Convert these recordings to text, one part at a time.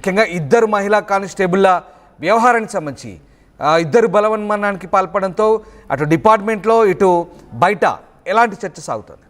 ముఖ్యంగా ఇద్దరు మహిళా కానిస్టేబుల్ల వ్యవహారానికి సంబంధించి ఇద్దరు బలవన్మరణానికి పాల్పడంతో అటు డిపార్ట్మెంట్లో ఇటు బయట ఎలాంటి చర్చ సాగుతుంది?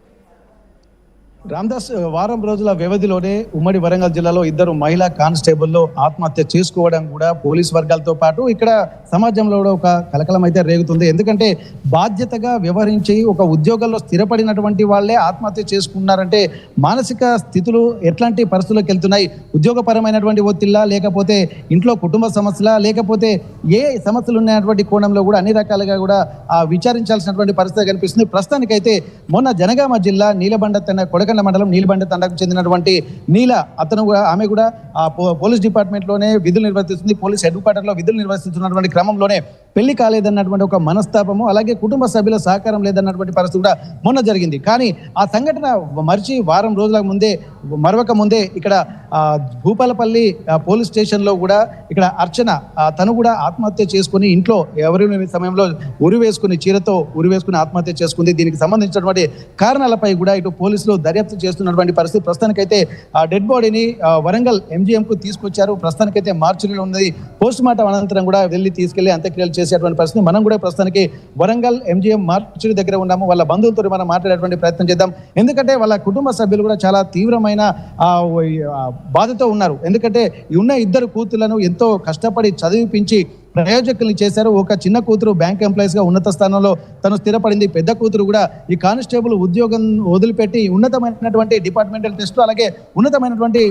రామదాస్, వారం రోజుల వ్యవధిలోనే ఉమ్మడి వరంగల్ జిల్లాలో ఇద్దరు మహిళా కానిస్టేబుల్లో ఆత్మహత్య చేసుకోవడం కూడా పోలీస్ వర్గాలతో పాటు ఇక్కడ సమాజంలో కూడా ఒక కలకలం అయితే రేగుతుంది. ఎందుకంటే బాధ్యతగా వ్యవహరించి ఒక ఉద్యోగంలో స్థిరపడినటువంటి వాళ్ళే ఆత్మహత్య చేసుకున్నారంటే మానసిక స్థితులు ఎట్లాంటి పరిస్థితుల్లోకి వెళ్తున్నాయి? ఉద్యోగపరమైనటువంటి ఒత్తిళ్ళ, లేకపోతే ఇంట్లో కుటుంబ సమస్యల, లేకపోతే ఏ సమస్యలు ఉన్నటువంటి కోణంలో కూడా అన్ని రకాలుగా కూడా విచారించాల్సినటువంటి పరిస్థితి కనిపిస్తుంది. ప్రస్తుతానికైతే మొన్న జనగామ జిల్లా నీలబండ కొడకండ్ల మండలం నీలబండ తండాకు చెందినటువంటి నీల ఆమె కూడా పోలీస్ డిపార్ట్మెంట్లోనే విధులు నిర్వర్తిస్తుంది. పోలీస్ హెడ్ క్వార్టర్లో విధులు నిర్వర్తిస్తున్నటువంటి క్రమంలోనే పెళ్లి కాలేదన్నటువంటి ఒక మనస్తాపము, అలాగే కుటుంబ సభ్యుల సహకారం లేదన్నటువంటి పరిస్థితి కూడా మొన్న జరిగింది. కానీ ఆ సంఘటన మరిచి వారం రోజుల ముందే మరొక ముందే ఇక్కడ భూపాలపల్లి పోలీస్ స్టేషన్లో కూడా ఇక్కడ అర్చన తను కూడా ఆత్మహత్య చేసుకుని ఇంట్లో ఎవరి సమయంలో ఉరివేసుకుని చీరతో ఉరివేసుకుని ఆత్మహత్య చేసుకుంది. దీనికి సంబంధించినటువంటి కారణాలపై కూడా ఇటు పోలీసులు దర్యాప్తు చేస్తున్నటువంటి పరిస్థితి. ప్రస్తుతానికైతే ఆ డెడ్ బాడీని వరంగల్ MGM-కు తీసుకొచ్చారు. ప్రస్తుతానికైతే మార్చిలో ఉన్నది. పోస్ట్ మార్టం అనంతరం కూడా వెళ్ళి తీసుకెళ్లి అంత్యక్రియలు చేసేటువంటి పరిస్థితి. మనం కూడా ప్రస్తుతానికి వరంగల్ MGM మార్చి దగ్గర ఉన్నాము. వాళ్ళ బంధువులతో మనం మాట్లాడేటువంటి ప్రయత్నం చేద్దాం. ఎందుకంటే వాళ్ళ కుటుంబ సభ్యులు కూడా చాలా తీవ్రమైన బాధతో ఉన్నారు. ఎందుకంటే ఉన్న ఇద్దరు కూతుళ్లను ఎంతో కష్టపడి చదివిపించి ప్రయోజకుల్ని చేశారు. ఒక చిన్న కూతురు బ్యాంక్ ఎంప్లాయీస్గా ఉన్నత స్థానంలో తను స్థిరపడింది. పెద్ద కూతురు కూడా ఈ కానిస్టేబుల్ ఉద్యోగం వదిలిపెట్టి ఉన్నతమైనటువంటి డిపార్ట్మెంటల్ టెస్టులు, అలాగే ఉన్నతమైనటువంటి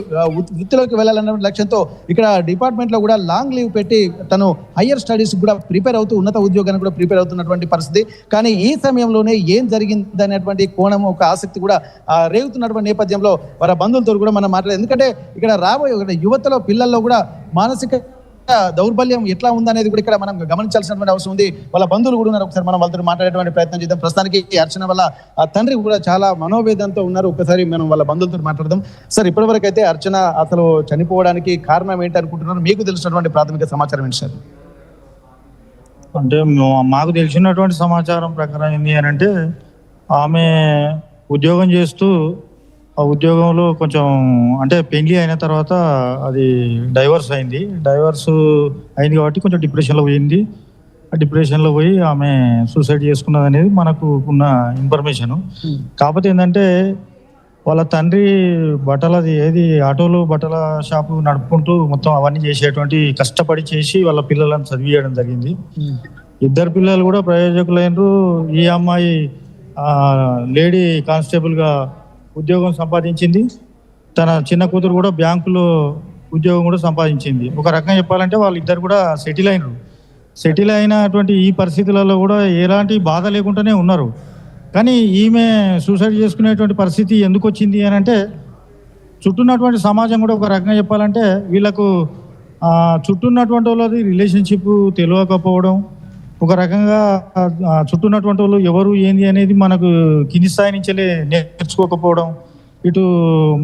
వృత్తిలోకి వెళ్ళాలన్న లక్ష్యంతో ఇక్కడ డిపార్ట్మెంట్లో కూడా లాంగ్ లీవ్ పెట్టి తను హయ్యర్ స్టడీస్ కూడా ప్రిపేర్ అవుతూ ఉన్నత ఉద్యోగానికి కూడా ప్రిపేర్ అవుతున్నటువంటి పరిస్థితి. కానీ ఈ సమయంలోనే ఏం జరిగింది అనేటువంటి కోణం, ఒక ఆసక్తి కూడా రేగుతున్నటువంటి నేపథ్యంలో వారి బంధువులతో కూడా మనం మాట్లాడేది. ఎందుకంటే ఇక్కడ రాబోయే యువతలో, పిల్లల్లో కూడా మానసిక దౌర్బల్యం ఎట్లా ఉందనేది కూడా ఇక్కడ మనం గమనించాల్సినటువంటి అవసరం ఉంది. వాళ్ళ బంధువులు కూడా ఉన్నారు. ఒకసారి మనం వాళ్ళతో మాట్లాడేటువంటి ప్రయత్నం చేద్దాం. ప్రస్తుతానికి అర్చన వల్ల ఆ తండ్రి కూడా చాలా మనోవేదంతో ఉన్నారు. ఒకసారి మనం వాళ్ళ బంధువులతో మాట్లాడదాం. సార్, ఇప్పటివరకు అయితే అర్చన అసలు చనిపోవడానికి కారణం ఏంటి అనుకుంటున్నారు? మీకు తెలిసినటువంటి ప్రాథమిక సమాచారం ఏంటి సార్? అంటే మాకు తెలిసినటువంటి సమాచారం ప్రకారం ఏంటి అని అంటే, ఆమె ఉద్యోగం చేస్తూ ఆ ఉద్యోగంలో కొంచెం అంటే పెళ్లి అయిన తర్వాత అది డైవర్స్ అయింది కాబట్టి కొంచెం డిప్రెషన్లో పోయింది. ఆ డిప్రెషన్లో పోయి ఆమె సూసైడ్ చేసుకున్నది అనేది మనకు ఉన్న ఇన్ఫర్మేషను. కాకపోతే ఏంటంటే వాళ్ళ తండ్రి ఆటోలు బట్టల షాపు నడుపుకుంటూ మొత్తం అవన్నీ చేసేటువంటి కష్టపడి చేసి వాళ్ళ పిల్లలను చదివించడం జరిగింది. ఇద్దరు పిల్లలు కూడా ప్రయోజకులైనరు. ఈ అమ్మాయి లేడీ కానిస్టేబుల్గా ఉద్యోగం సంపాదించింది. తన చిన్న కూతురు కూడా బ్యాంకులో ఉద్యోగం కూడా సంపాదించింది. ఒక రకంగా చెప్పాలంటే వాళ్ళిద్దరు కూడా సెటిల్ అయినటువంటి ఈ పరిస్థితులలో కూడా ఎలాంటి బాధ లేకుండానే ఉన్నారు. కానీ ఈమె సూసైడ్ చేసుకునేటువంటి పరిస్థితి ఎందుకు వచ్చింది అని అంటే, చుట్టూన్నటువంటి సమాజం కూడా ఒక రకంగా చెప్పాలంటే వీళ్ళకు చుట్టూన్నటువంటి వాళ్ళది రిలేషన్షిప్ తెలియకపోవడం, ఒక రకంగా చుట్టూన్నటువంటి వాళ్ళు ఎవరు ఏంది అనేది మనకు కింది స్థాయి నుంచే నేర్చుకోకపోవడం, ఇటు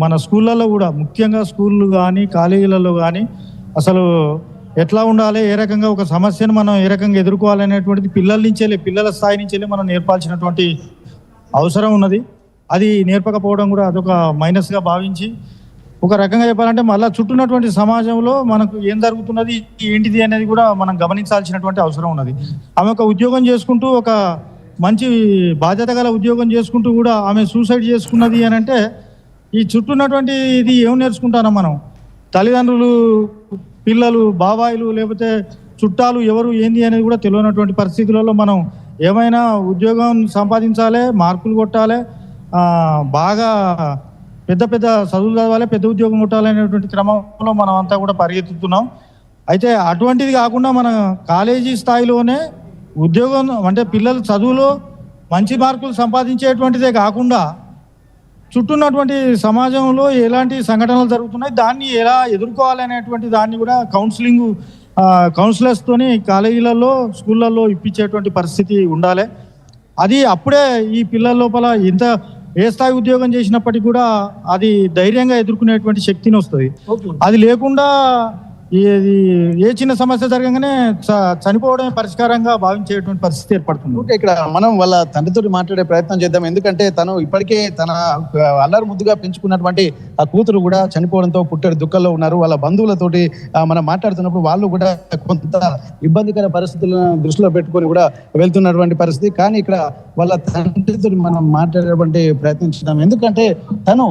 మన స్కూళ్ళల్లో కూడా, ముఖ్యంగా స్కూళ్ళు కానీ కాలేజీలలో కానీ అసలు ఎట్లా ఉండాలి, ఏ రకంగా ఒక సమస్యను మనం ఏ రకంగా ఎదుర్కోవాలనేటువంటిది పిల్లల స్థాయి నుంచే మనం నేర్పాల్సినటువంటి అవసరం ఉన్నది. అది నేర్పకపోవడం కూడా అదొక మైనస్గా భావించి, ఒక రకంగా చెప్పాలంటే మళ్ళీ చుట్టూన్నటువంటి సమాజంలో మనకు ఏం జరుగుతున్నది ఏంటిది అనేది కూడా మనం గమనించాల్సినటువంటి అవసరం ఉన్నది. ఆమె ఒక ఉద్యోగం చేసుకుంటూ, ఒక మంచి బాధ్యత గల ఉద్యోగం చేసుకుంటూ కూడా ఆమె సూసైడ్ చేసుకున్నది అని అంటే, ఈ చుట్టూన్నటువంటి ఇది ఏం నేర్చుకుంటానో మనం, తల్లిదండ్రులు, పిల్లలు, బాబాయిలు, లేకపోతే చుట్టాలు ఎవరు ఏంది అనేది కూడా తెలియనటువంటి పరిస్థితులలో మనం ఏమైనా ఉద్యోగం సంపాదించాలి, మార్కులు కొట్టాలి, బాగా పెద్ద చదువులు చదవాలి, పెద్ద ఉద్యోగం కొట్టాలనేటువంటి క్రమంలో మనం అంతా కూడా పరిగెత్తుతున్నాం. అయితే అటువంటిది కాకుండా మన కాలేజీ స్థాయిలోనే ఉద్యోగం అంటే పిల్లలు చదువులో మంచి మార్కులు సంపాదించేటువంటిదే కాకుండా చుట్టూన్నటువంటి సమాజంలో ఎలాంటి సంఘటనలు జరుగుతున్నాయి, దాన్ని ఎలా ఎదుర్కోవాలనేటువంటి దాన్ని కూడా కౌన్సిలర్స్తోని కాలేజీలలో, స్కూళ్ళల్లో ఇప్పించేటువంటి పరిస్థితి ఉండాలి. అది అప్పుడే ఈ పిల్లల లోపల ఏ స్థాయి ఉద్యోగం చేసినప్పటికీ కూడా అది ధైర్యంగా ఎదుర్కొనేటువంటి శక్తిని వస్తుంది. అది లేకుండా ఏది ఏ చిన్న సమస్య జరగగానే చనిపోవడమే పరిష్కారంగా భావించేటువంటి పరిస్థితి ఏర్పడుతుంది. ఓకే, ఇక్కడ మనం వాళ్ళ తండ్రితో మాట్లాడే ప్రయత్నం చేద్దాం. ఎందుకంటే తను ఇప్పటికే తన అల్లరి ముద్దుగా పెంచుకున్నటువంటి ఆ కూతురు కూడా చనిపోవడంతో పుట్టడి దుఃఖంలో ఉన్నారు. వాళ్ళ బంధువులతోటి మనం మాట్లాడుతున్నప్పుడు వాళ్ళు కూడా కొంత ఇబ్బందికర పరిస్థితులను దృష్టిలో పెట్టుకొని కూడా వెళ్తున్నటువంటి పరిస్థితి. కానీ ఇక్కడ వాళ్ళ తండ్రితో మనం మాట్లాడేటువంటి ప్రయత్నం చేద్దాం. ఎందుకంటే తను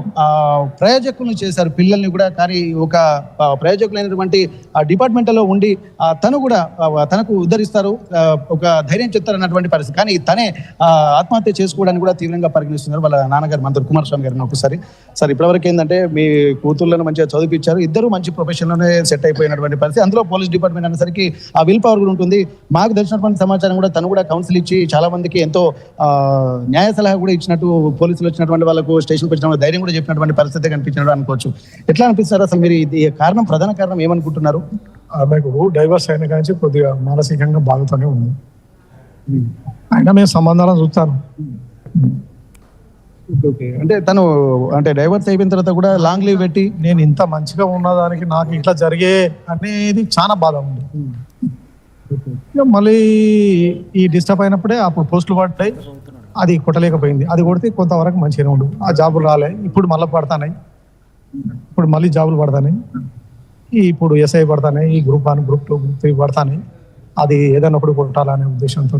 ప్రయోజకులను చేశారు పిల్లల్ని కూడా. కానీ ఒక ప్రయోజకులైనటువంటి ఆ డిపార్ట్మెంట్లో ఉండి తను కూడా తనకు ఉద్ధరిస్తారు, ఒక ధైర్యం చెప్తారు అన్నటువంటి పరిస్థితి. కానీ తనే ఆత్మహత్య చేసుకోవడానికి కూడా తీవ్రంగా పరిగణిస్తున్నారు వాళ్ళ నాన్నగారు మంత్రి కుమారస్వామి గారిని. ఒకసారి సార్, ఇప్పటివరకు ఏంటంటే మీ కూతుర్లను మంచిగా చదివించారు, ఇద్దరు మంచి ప్రొఫెషన్లోనే సెట్ అయిపోయినటువంటి పరిస్థితి. అందులో పోలీస్ డిపార్ట్మెంట్ అనేసరికి ఆ విల్ పవర్ కూడా ఉంటుంది. మాకు తెలిసినటువంటి సమాచారం కూడా తను కూడా కౌన్సిల్ ఇచ్చి చాలా మందికి ఎంతో న్యాయ సలహా కూడా ఇచ్చినట్టు, పోలీసులు వచ్చినటువంటి వాళ్ళకు స్టేషన్కి వచ్చిన ధైర్యం కూడా చెప్పినటువంటి పరిస్థితి కనిపించినట్టు అనుకోవచ్చు. ఎట్లా అనిపిస్తారు అసలు మీరు ఇది కారణం, ప్రధాన కారణం ఏమనుకుంటున్నారు? ఆమెకు డైవర్స్ అయిన కానీ కొద్దిగా మానసికంగా బాధతోనే ఉంది. అయినా మేము సంబంధాలను చూస్తాను. అంటే తను అంటే డైవర్స్ అయిపోయిన తర్వాత కూడా లాంగ్ లీవ్ పెట్టి నేను ఇంత మంచిగా ఉన్నదానికి నాకు ఇట్లా జరిగే అనేది చాలా బాధ ఉంది. ఇక మళ్ళీ ఈ డిస్టర్బ్ అయినప్పుడే అప్పుడు పోస్టులు పడ్డాయి, అది కొట్టలేకపోయింది. అది కొడితే కొంతవరకు మంచిగానే ఉండు. ఆ జాబులు రాలే, ఇప్పుడు మళ్ళీ పడతాయి, ఇప్పుడు మళ్ళీ జాబులు పడతాయి. ఇప్పుడు ఎస్ఐ పడతాయి, ఈ గ్రూప్ 1, గ్రూప్ 2, గ్రూప్ 3 పడతాయి. అది ఏదైనా ఒకటి కొట్టాలనే ఉద్దేశంతో.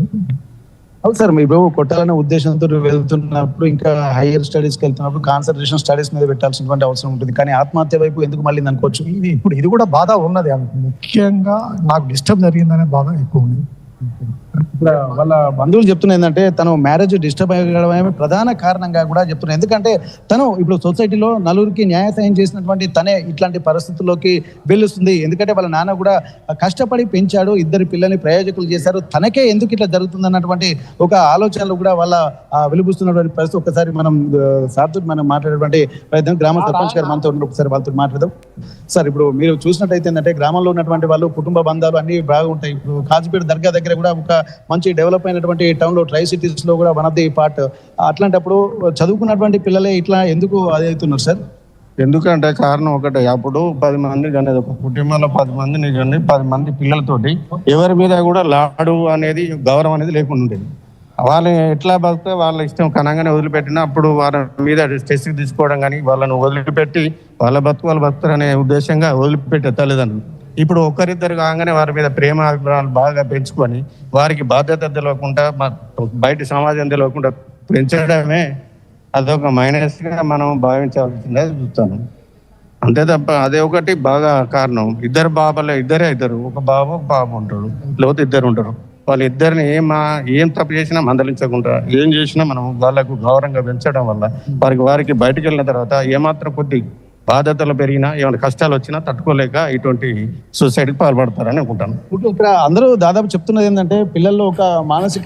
అవును సార్, మీరు కొట్టాలనే ఉద్దేశంతో వెళ్తున్నప్పుడు, ఇంకా హైయర్ స్టడీస్కి వెళ్తున్నప్పుడు కాన్సన్ట్రేషన్ స్టడీస్ మీద పెట్టాల్సినటువంటి అవసరం ఉంటుంది. కానీ ఆత్మహత్య వైపు ఎందుకు మళ్ళీ అనుకోవచ్చు? ఇది కూడా బాధ ఉన్నది. ముఖ్యంగా నాకు డిస్టర్బ్ జరిగిందనే బాధ ఎక్కువ ఉంది. ఇక్కడ వాళ్ళ బంధువులు చెప్తున్నా ఏంటంటే తను మ్యారేజ్ డిస్టర్బ్ అయ్యడమే ప్రధాన కారణంగా కూడా చెప్తున్నారు. ఎందుకంటే తను ఇప్పుడు సొసైటీలో నలుగురికి న్యాయ సాయం చేసినటువంటి తనే ఇట్లాంటి పరిస్థితుల్లోకి వెళ్ళొస్తుంది. ఎందుకంటే వాళ్ళ నాన్న కూడా కష్టపడి పెంచాడు, ఇద్దరు పిల్లల్ని ప్రయోజకులు చేశారు, తనకే ఎందుకు ఇట్లా జరుగుతుంది అన్నటువంటి ఒక ఆలోచనలు కూడా వాళ్ళ వెలుగుస్తున్నటువంటి పరిస్థితి. ఒకసారి మనం సార్తో మనం మాట్లాడేటువంటి ప్రయత్నం, గ్రామ సర్పంచ్ గారు మనతో ఉన్న ఒకసారి వాళ్ళతో మాట్లాడదాం. సార్, ఇప్పుడు మీరు చూసినట్టయితే ఏంటంటే గ్రామంలో ఉన్నటువంటి వాళ్ళు కుటుంబ బంధాలు అన్ని బాగుంటాయి. ఇప్పుడు కాజీపేట దర్గా దగ్గర కూడా ఒక మంచి డెవలప్ అయినటువంటి టౌన్ లో, ట్రై సిటీస్ లో కూడా వన్ ఆఫ్ ది పార్ట్. అట్లాంటప్పుడు చదువుకున్నటువంటి పిల్లలే ఇట్లా ఎందుకు అది అవుతున్నారు సార్? ఎందుకంటే కారణం ఒకటే, అప్పుడు 10 మంది కానీ ఒక కుటుంబంలో 10 మందిని కానీ 10 మంది పిల్లలతోటి ఎవరి మీద కూడా లాడు అనేది, గౌరవం అనేది లేకుండా ఉండేది. వాళ్ళు ఎట్లా బతికితే వాళ్ళ ఇష్టం కనంగానే వదిలిపెట్టినా అప్పుడు వాళ్ళ మీద స్ట్రెస్ తీసుకోవడం కానీ, వాళ్ళను వదిలిపెట్టి వాళ్ళ వాళ్ళు బతుకుతారనే ఉద్దేశంగా వదిలిపెట్టే తల్లిదండ్రులు ఇప్పుడు ఒకరిద్దరు కాగానే వారి మీద ప్రేమ అభిప్రాయాలు బాగా పెంచుకొని వారికి బాధ్యత తెలియకుండా, బయట సమాజం తెలియకుండా పెంచడమే అదొక మైనస్గా మనం భావించాల్సిందే చూస్తాను. అంతే తప్ప అదే ఒకటి బాగా కారణం. ఇద్దరు బాబాలే, ఇద్దరు, ఒక బాబు ఒక బాబు ఉంటాడు, లేకపోతే ఇద్దరు ఉంటారు. వాళ్ళిద్దరిని ఏం తప్పు చేసినా మందలించకుండా, ఏం చేసినా మనం వాళ్ళకు గౌరవంగా పెంచడం వల్ల వారికి బయటకు వెళ్ళిన తర్వాత ఏమాత్రం కొద్ది బాధ్యతలు పెరిగినా, ఏమైనా కష్టాలు వచ్చినా తట్టుకోలేక ఇటువంటి సూసైడ్కి పాల్పడతారని అనుకుంటాను. ఇక్కడ అందరూ దాదాపు చెప్తున్నది ఏంటంటే పిల్లల్లో ఒక మానసిక